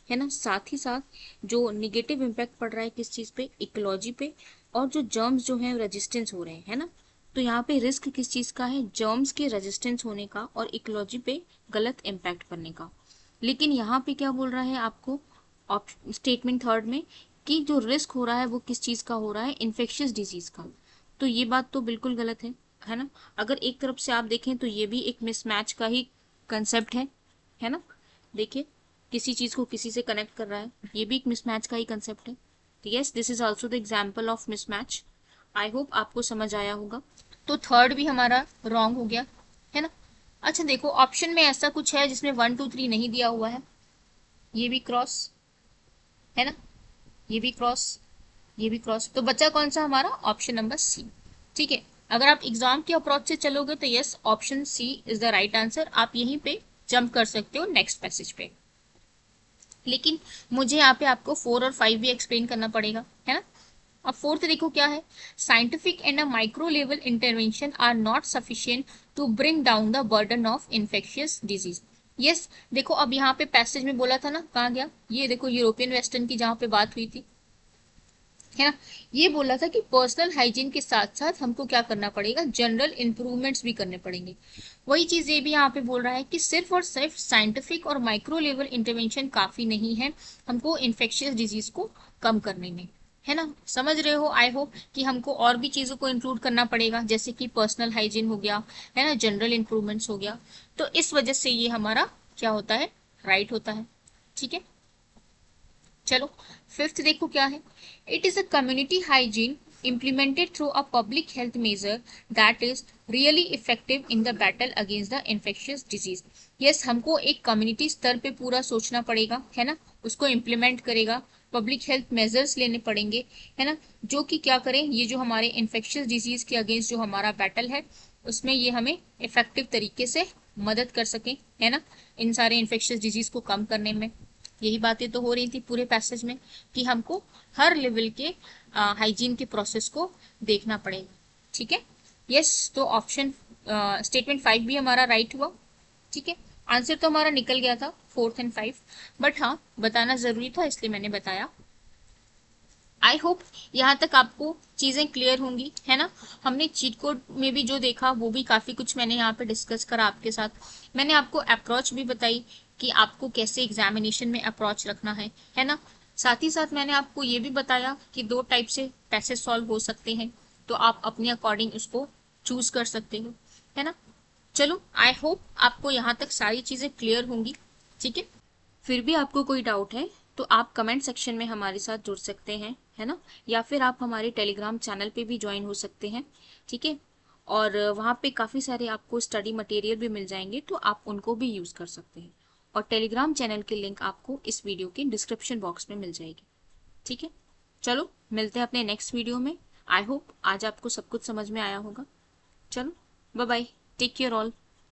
है ना। साथ ही साथ जो निगेटिव इम्पैक्ट पड़ रहा है किस चीज पे, इकोलॉजी पे, और जो जर्म्स जो है रेजिस्टेंस हो रहे हैं, है ना। तो यहाँ पे रिस्क किस चीज का है, जर्म्स के रेजिस्टेंस होने का और इकोलॉजी पे गलत इम्पैक्ट करने का। लेकिन यहाँ पे क्या बोल रहा है आपको स्टेटमेंट थर्ड में, कि जो रिस्क हो रहा है वो किस चीज का हो रहा है, इन्फेक्शियस डिजीज का। तो ये बात तो बिल्कुल गलत है ना। अगर एक तरफ से आप देखें तो ये भी एक मिसमैच का ही कंसेप्ट है ना। देखिए किसी चीज को किसी से कनेक्ट कर रहा है, ये भी एक मिसमैच का ही कंसेप्ट है। Yes, this is also the example of mismatch. I hope आपको समझ आया होगा। तो थर्ड भी हमारा रॉन्ग हो गया, है ना। अच्छा देखो ऑप्शन में ऐसा कुछ है जिसमें 1 2 3 नहीं दिया हुआ है, ये भी क्रॉस, है ना, ये भी क्रॉस, ये भी क्रॉस, तो बचा कौन सा हमारा, ऑप्शन नंबर सी। ठीक है, अगर आप एग्जाम के अप्रोच से चलोगे तो yes, option C is the right answer. आप यहीं पे जंप कर सकते हो नेक्स्ट पैसेज पे, लेकिन मुझे यहाँ पे आपको 4 और 5 भी एक्सप्लेन करना पड़ेगा, है ना। अब फोर्थ देखो क्या है, scientific and a micro level intervention are not sufficient to bring down the burden of infectious disease. Yes, देखो अब यहाँ पे पैसेज में बोला था ना, कहाँ गया, ये देखो यूरोपियन वेस्टर्न की जहाँ पे बात हुई थी, है ना। ये बोला था कि पर्सनल हाइजीन के साथ साथ हमको क्या करना पड़ेगा, जनरल इंप्रूवमेंट्स भी करने पड़ेंगे। वही चीज ये भी यहाँ पे बोल रहा है कि सिर्फ और सिर्फ साइंटिफिक और माइक्रो लेवल इंटरवेंशन काफी नहीं है हमको इन्फेक्शियस डिजीज को कम करने में, है ना। समझ रहे हो आई होप कि हमको और भी चीजों को इंक्लूड करना पड़ेगा, जैसे कि पर्सनल हाइजीन हो गया, है ना, जनरल इंप्रूवमेंट्स हो गया। तो इस वजह से ये हमारा क्या होता है, राइट होता है। ठीक है, चलो फिफ्थ देखो क्या है, it is a community hygiene implemented through a public health measure that is really effective in the battle against the infectious disease। yes, हमको एक कम्युनिटी स्तर पे पूरा सोचना पड़ेगा, है ना, उसको इम्प्लीमेंट करेगा पब्लिक हेल्थ मेजर्स लेने पड़ेंगे, है ना, जो कि क्या करें, ये जो हमारे इन्फेक्शियस डिजीज के अगेंस्ट जो हमारा बैटल है उसमें ये हमें इफेक्टिव तरीके से मदद कर सकें, है ना, इन सारे इन्फेक्शियस डिजीज को कम करने में। यही बातें तो हो रही थी पूरे पैसेज में कि हमको हर लेवल के हाइजीन के प्रोसेस को देखना पड़ेगा। ठीक है, यस, तो ऑप्शन स्टेटमेंट 5 भी हमारा राइट हुआ। ठीक है, आंसर तो हमारा निकल गया था 4 और 5, बट हाँ बताना जरूरी था इसलिए मैंने बताया। आई होप यहाँ तक आपको चीज़ें क्लियर होंगी, है ना। हमने चीट कोड में भी जो देखा वो भी काफ़ी कुछ मैंने यहाँ पे डिस्कस करा आपके साथ। मैंने आपको अप्रोच भी बताई कि आपको कैसे एग्जामिनेशन में अप्रोच रखना है ना। साथ ही साथ मैंने आपको ये भी बताया कि 2 टाइप से पैसेज सॉल्व हो सकते हैं, तो आप अपने अकॉर्डिंग उसको चूज कर सकते हो, है ना। चलो, आई होप आपको यहाँ तक सारी चीज़ें क्लियर होंगी। ठीक है, फिर भी आपको कोई डाउट है तो आप कमेंट सेक्शन में हमारे साथ जुड़ सकते हैं, है ना, या फिर आप हमारे टेलीग्राम चैनल पे भी ज्वाइन हो सकते हैं। ठीक है, और वहाँ पे काफ़ी सारे आपको स्टडी मटेरियल भी मिल जाएंगे, तो आप उनको भी यूज़ कर सकते हैं। और टेलीग्राम चैनल की लिंक आपको इस वीडियो के डिस्क्रिप्शन बॉक्स में मिल जाएगी। ठीक है, चलो मिलते हैं अपने नेक्स्ट वीडियो में। आई होप आज आपको सब कुछ समझ में आया होगा। चलो, bye bye, take care all.